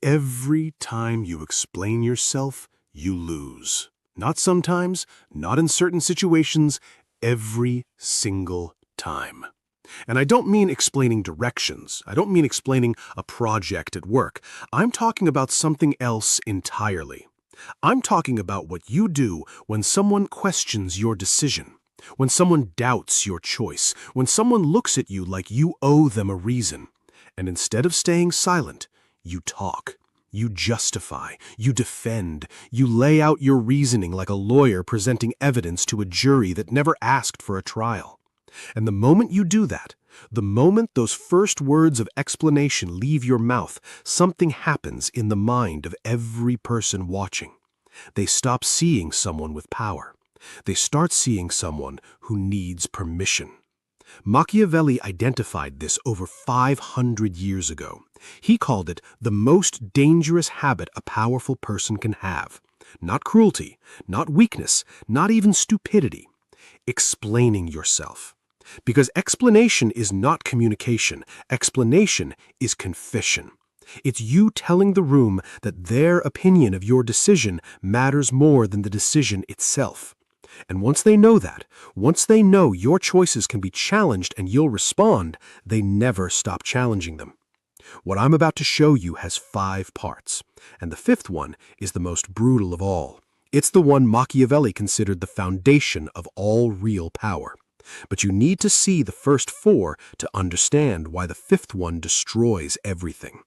Every time you explain yourself, you lose. Not sometimes, not in certain situations, every single time. And I don't mean explaining directions. I don't mean explaining a project at work. I'm talking about something else entirely. I'm talking about what you do when someone questions your decision, when someone doubts your choice, when someone looks at you like you owe them a reason. And instead of staying silent, you talk. You justify, you defend, you lay out your reasoning like a lawyer presenting evidence to a jury that never asked for a trial. And the moment you do that, the moment those first words of explanation leave your mouth, something happens in the mind of every person watching. They stop seeing someone with power. They start seeing someone who needs permission. Machiavelli identified this over 500 years ago. He called it the most dangerous habit a powerful person can have. Not cruelty, not weakness, not even stupidity. Explaining yourself. Because explanation is not communication. Explanation is confession. It's you telling the room that their opinion of your decision matters more than the decision itself. And once they know that, once they know your choices can be challenged and you'll respond, they never stop challenging them. What I'm about to show you has 5 parts, and the 5th one is the most brutal of all. It's the one Machiavelli considered the foundation of all real power. But you need to see the first 4 to understand why the 5th one destroys everything.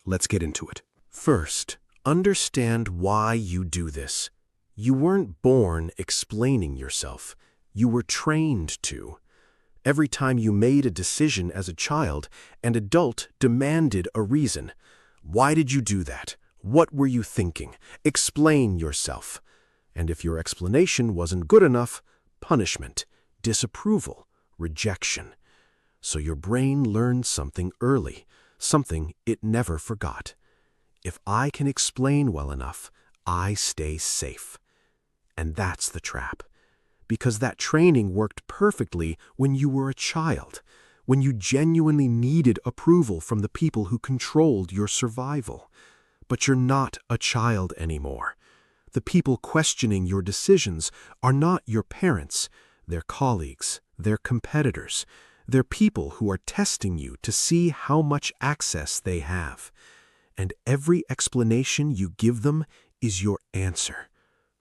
Let's get into it. First, understand why you do this. You weren't born explaining yourself. You were trained to. Every time you made a decision as a child, an adult demanded a reason. Why did you do that? What were you thinking? Explain yourself. And if your explanation wasn't good enough, punishment, disapproval, rejection. So your brain learned something early, something it never forgot. If I can explain well enough, I stay safe. And that's the trap. Because that training worked perfectly when you were a child, when you genuinely needed approval from the people who controlled your survival. But you're not a child anymore. The people questioning your decisions are not your parents. They're colleagues, they're competitors. They're people who are testing you to see how much access they have. And every explanation you give them is your answer.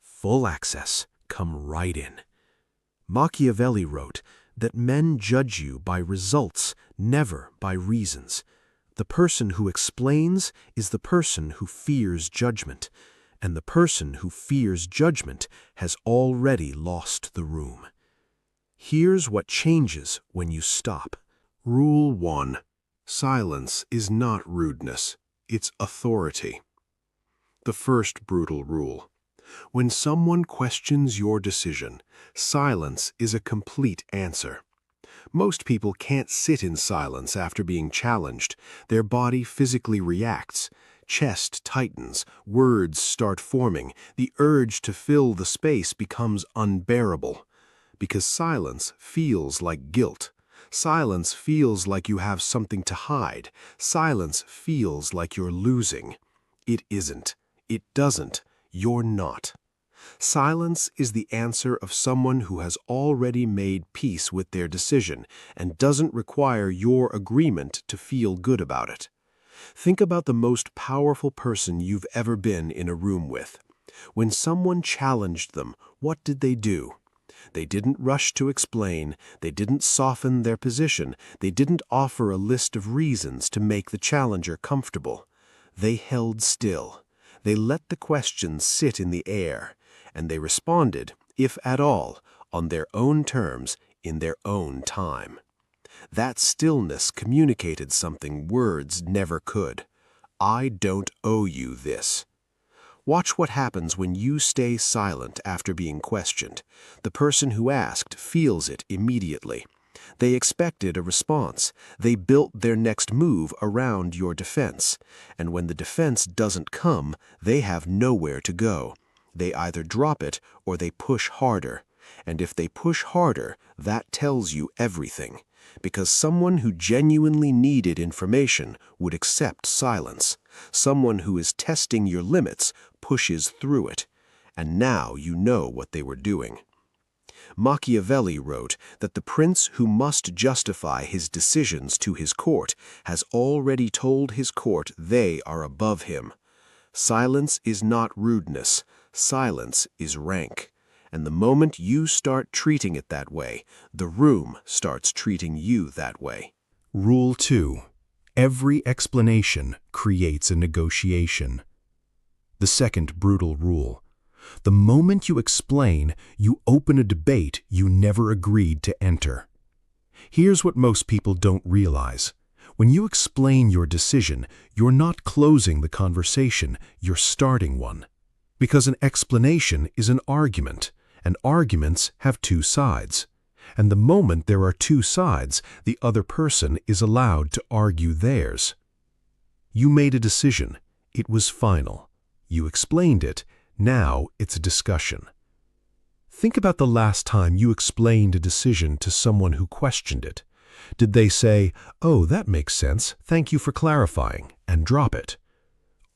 Full access, come right in. Machiavelli wrote that men judge you by results, never by reasons. The person who explains is the person who fears judgment, and the person who fears judgment has already lost the room. Here's what changes when you stop. Rule 1. Silence is not rudeness, it's authority. The first brutal rule. When someone questions your decision, silence is a complete answer. Most people can't sit in silence after being challenged. Their body physically reacts. Chest tightens, words start forming, the urge to fill the space becomes unbearable. Because silence feels like guilt. Silence feels like you have something to hide. Silence feels like you're losing. It isn't. It doesn't. You're not. Silence is the answer of someone who has already made peace with their decision and doesn't require your agreement to feel good about it. Think about the most powerful person you've ever been in a room with. When someone challenged them, what did they do? They didn't rush to explain. They didn't soften their position. They didn't offer a list of reasons to make the challenger comfortable. They held still. They let the question sit in the air, and they responded, if at all, on their own terms, in their own time. That stillness communicated something words never could. I don't owe you this. Watch what happens when you stay silent after being questioned. The person who asked feels it immediately. They expected a response. They built their next move around your defense. And when the defense doesn't come, they have nowhere to go. They either drop it or they push harder. And if they push harder, that tells you everything. Because someone who genuinely needed information would accept silence. Someone who is testing your limits pushes through it, and now you know what they were doing. Machiavelli wrote that the prince who must justify his decisions to his court has already told his court they are above him. Silence is not rudeness, silence is rank. And the moment you start treating it that way, the room starts treating you that way. Rule 2. Every explanation creates a negotiation. The second brutal rule. The moment you explain, you open a debate you never agreed to enter. Here's what most people don't realize. When you explain your decision, you're not closing the conversation, you're starting one. Because an explanation is an argument, and arguments have two sides. And the moment there are two sides, the other person is allowed to argue theirs. You made a decision. It was final. You explained it. Now it's a discussion. Think about the last time you explained a decision to someone who questioned it. Did they say, "Oh, that makes sense, thank you for clarifying," and drop it?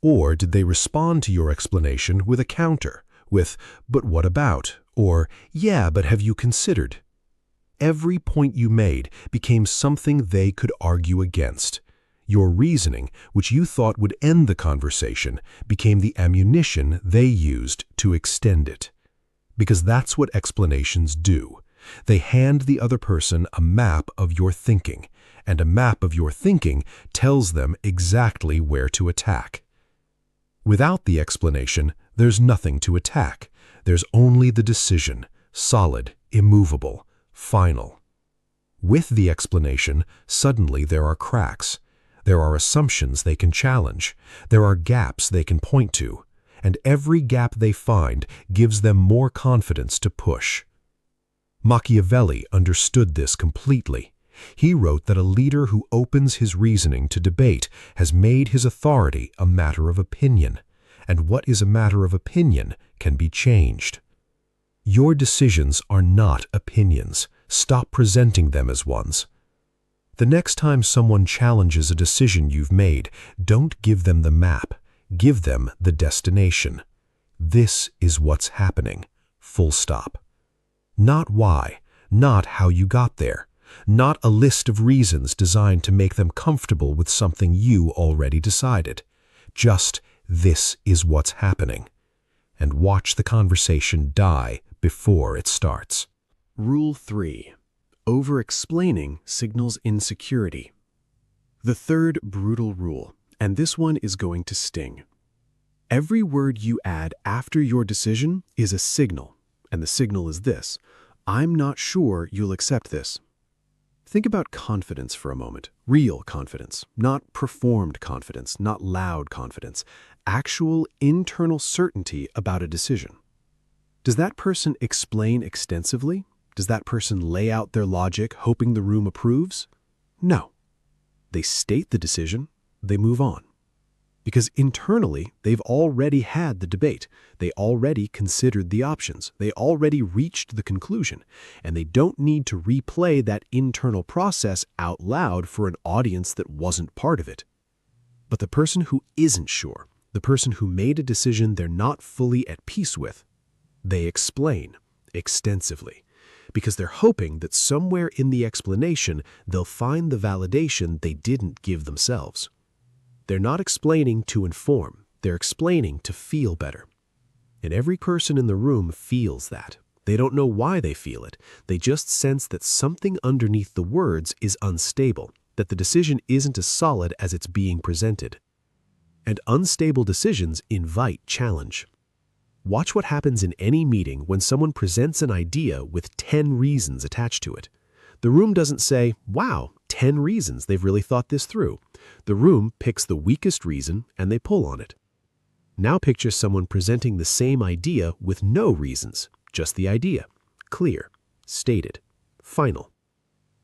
Or did they respond to your explanation with a counter, with, "But what about?" or, "Yeah, but have you considered?" Every point you made became something they could argue against. Your reasoning, which you thought would end the conversation, became the ammunition they used to extend it. Because that's what explanations do. They hand the other person a map of your thinking, and a map of your thinking tells them exactly where to attack. Without the explanation, there's nothing to attack. There's only the decision, solid, immovable, final. With the explanation, suddenly there are cracks. There are assumptions they can challenge. There are gaps they can point to. And every gap they find gives them more confidence to push. Machiavelli understood this completely. He wrote that a leader who opens his reasoning to debate has made his authority a matter of opinion, and what is a matter of opinion can be changed. Your decisions are not opinions. Stop presenting them as ones. The next time someone challenges a decision you've made, don't give them the map. Give them the destination. This is what's happening. Full stop. Not why, not how you got there, not a list of reasons designed to make them comfortable with something you already decided. Just, this is what's happening. And watch the conversation die before it starts. Rule 3. Over-explaining signals insecurity. The third brutal rule, and this one is going to sting. Every word you add after your decision is a signal, and the signal is this: I'm not sure you'll accept this. Think about confidence for a moment. Real confidence, not performed confidence, not loud confidence. Actual internal certainty about a decision. Does that person explain extensively? Does that person lay out their logic, hoping the room approves? No. They state the decision, they move on. Because internally, they've already had the debate. They already considered the options. They already reached the conclusion. And they don't need to replay that internal process out loud for an audience that wasn't part of it. But the person who isn't sure, the person who made a decision they're not fully at peace with, they explain extensively. Because they're hoping that somewhere in the explanation, they'll find the validation they didn't give themselves. They're not explaining to inform, they're explaining to feel better. And every person in the room feels that. They don't know why they feel it. They just sense that something underneath the words is unstable, that the decision isn't as solid as it's being presented. And unstable decisions invite challenge. Watch what happens in any meeting when someone presents an idea with 10 reasons attached to it. The room doesn't say, "Wow, 10 reasons, they've really thought this through." The room picks the weakest reason and they pull on it. Now picture someone presenting the same idea with no reasons, just the idea. Clear, stated, final.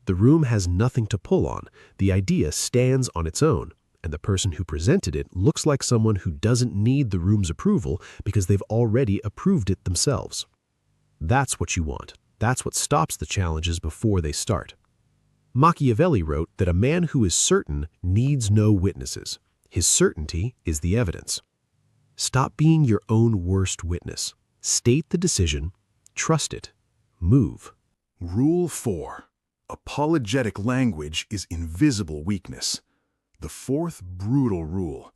The room has nothing to pull on. The idea stands on its own. And the person who presented it looks like someone who doesn't need the room's approval because they've already approved it themselves. That's what you want. That's what stops the challenges before they start. Machiavelli wrote that a man who is certain needs no witnesses. His certainty is the evidence. Stop being your own worst witness. State the decision, trust it, move. Rule 4. Apologetic language is invisible weakness. The fourth brutal rule.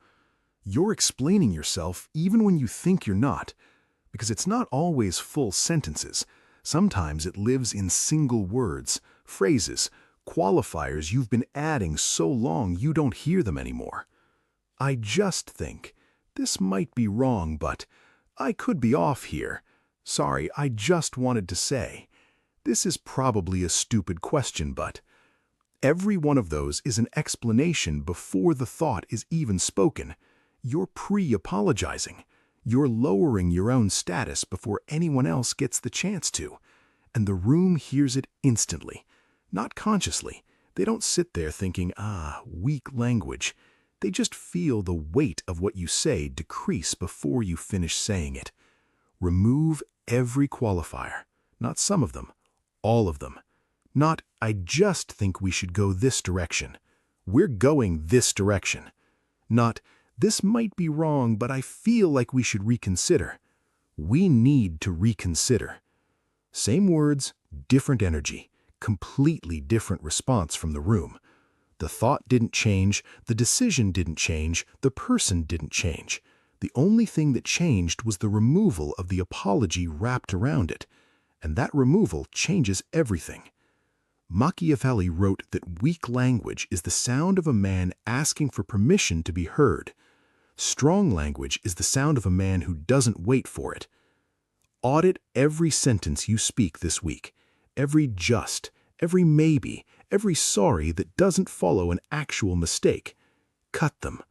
You're explaining yourself even when you think you're not, because it's not always full sentences. Sometimes it lives in single words, phrases, qualifiers you've been adding so long you don't hear them anymore. I just think, this might be wrong, but I could be off here. Sorry, I just wanted to say. This is probably a stupid question, but every one of those is an explanation before the thought is even spoken. You're pre-apologizing. You're lowering your own status before anyone else gets the chance to. And the room hears it instantly. Not consciously. They don't sit there thinking, weak language. They just feel the weight of what you say decrease before you finish saying it. Remove every qualifier. Not some of them. All of them. Not, I just think we should go this direction. We're going this direction. Not, this might be wrong, but I feel like we should reconsider. We need to reconsider. Same words, different energy, completely different response from the room. The thought didn't change, the decision didn't change, the person didn't change. The only thing that changed was the removal of the apology wrapped around it. And that removal changes everything. Machiavelli wrote that weak language is the sound of a man asking for permission to be heard. Strong language is the sound of a man who doesn't wait for it. Audit every sentence you speak this week, every just, every maybe, every sorry that doesn't follow an actual mistake. Cut them,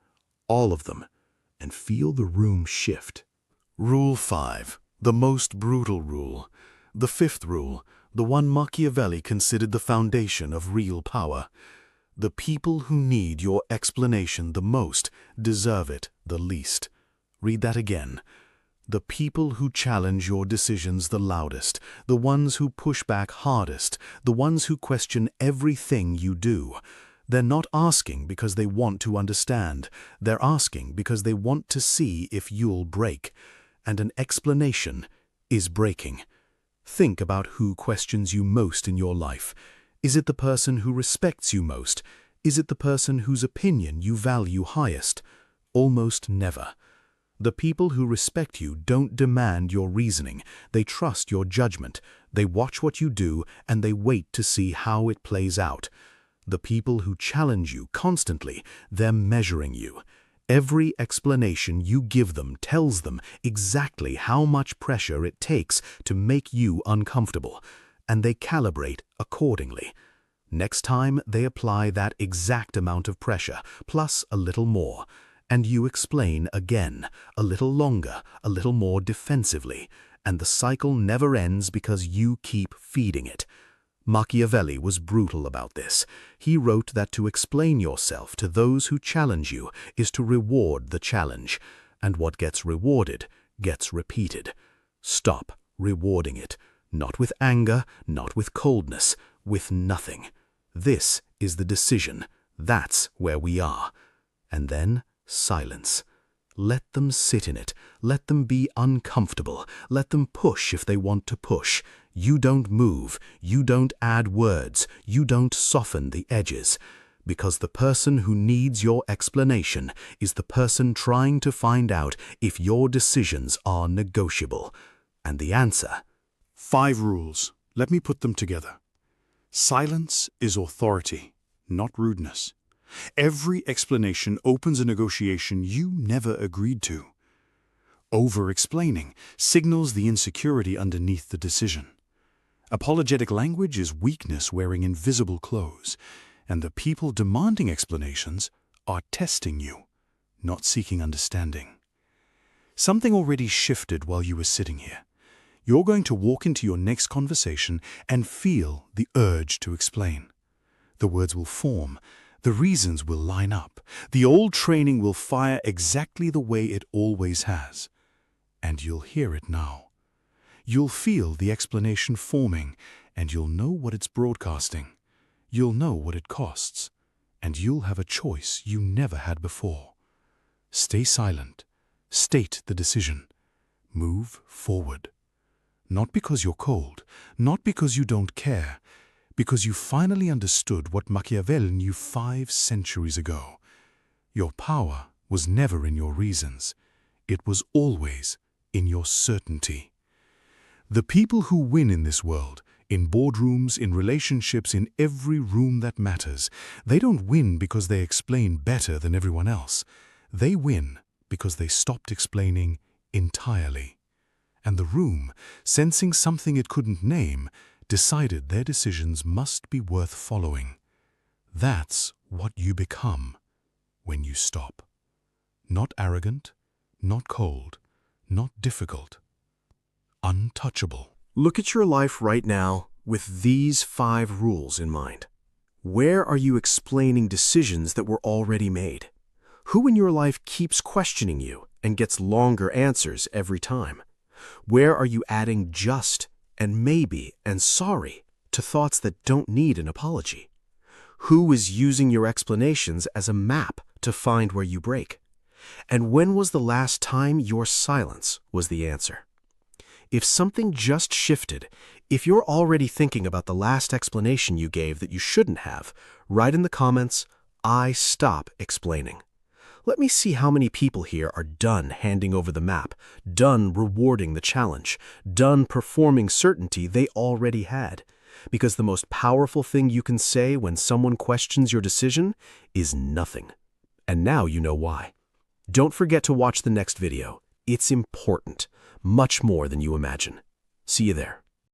all of them, and feel the room shift. Rule 5, the most brutal rule. The fifth rule, the one Machiavelli considered the foundation of real power. The people who need your explanation the most deserve it the least. Read that again. The people who challenge your decisions the loudest, the ones who push back hardest, the ones who question everything you do. They're not asking because they want to understand. They're asking because they want to see if you'll break. And an explanation is breaking. Think about who questions you most in your life. Is it the person who respects you most? Is it the person whose opinion you value highest? Almost never. The people who respect you don't demand your reasoning. They trust your judgment. They watch what you do, and they wait to see how it plays out. The people who challenge you constantly, they're measuring you. Every explanation you give them tells them exactly how much pressure it takes to make you uncomfortable, and they calibrate accordingly. Next time, they apply that exact amount of pressure, plus a little more, and you explain again, a little longer, a little more defensively, and the cycle never ends because you keep feeding it. Machiavelli was brutal about this. He wrote that to explain yourself to those who challenge you is to reward the challenge, and what gets rewarded gets repeated. Stop rewarding it, not with anger, not with coldness, with nothing. This is the decision. That's where we are. And then silence. Let them sit in it. Let them be uncomfortable. Let them push if they want to push. You don't move. You don't add words. You don't soften the edges. Because the person who needs your explanation is the person trying to find out if your decisions are negotiable. And the answer? 5 rules. Let me put them together. Silence is authority, not rudeness. Every explanation opens a negotiation you never agreed to. Over-explaining signals the insecurity underneath the decision. Apologetic language is weakness wearing invisible clothes, and the people demanding explanations are testing you, not seeking understanding. Something already shifted while you were sitting here. You're going to walk into your next conversation and feel the urge to explain. The words will form. The reasons will line up. The old training will fire exactly the way it always has. And you'll hear it now. You'll feel the explanation forming, and you'll know what it's broadcasting. You'll know what it costs, and you'll have a choice you never had before. Stay silent. State the decision. Move forward. Not because you're cold, not because you don't care, because you finally understood what Machiavelli knew 5 centuries ago. Your power was never in your reasons. It was always in your certainty. The people who win in this world, in boardrooms, in relationships, in every room that matters, they don't win because they explain better than everyone else. They win because they stopped explaining entirely. And the room, sensing something it couldn't name, decided their decisions must be worth following. That's what you become when you stop. Not arrogant, not cold, not difficult. Untouchable. Look at your life right now with these 5 rules in mind. Where are you explaining decisions that were already made? Who in your life keeps questioning you and gets longer answers every time? Where are you adding just and maybe and sorry to thoughts that don't need an apology? Who is using your explanations as a map to find where you break? And when was the last time your silence was the answer? If something just shifted, if you're already thinking about the last explanation you gave that you shouldn't have, write in the comments, "I stop explaining." Let me see how many people here are done handing over the map, done rewarding the challenge, done performing certainty they already had. Because the most powerful thing you can say when someone questions your decision is nothing. And now you know why. Don't forget to watch the next video. It's important, much more than you imagine. See you there.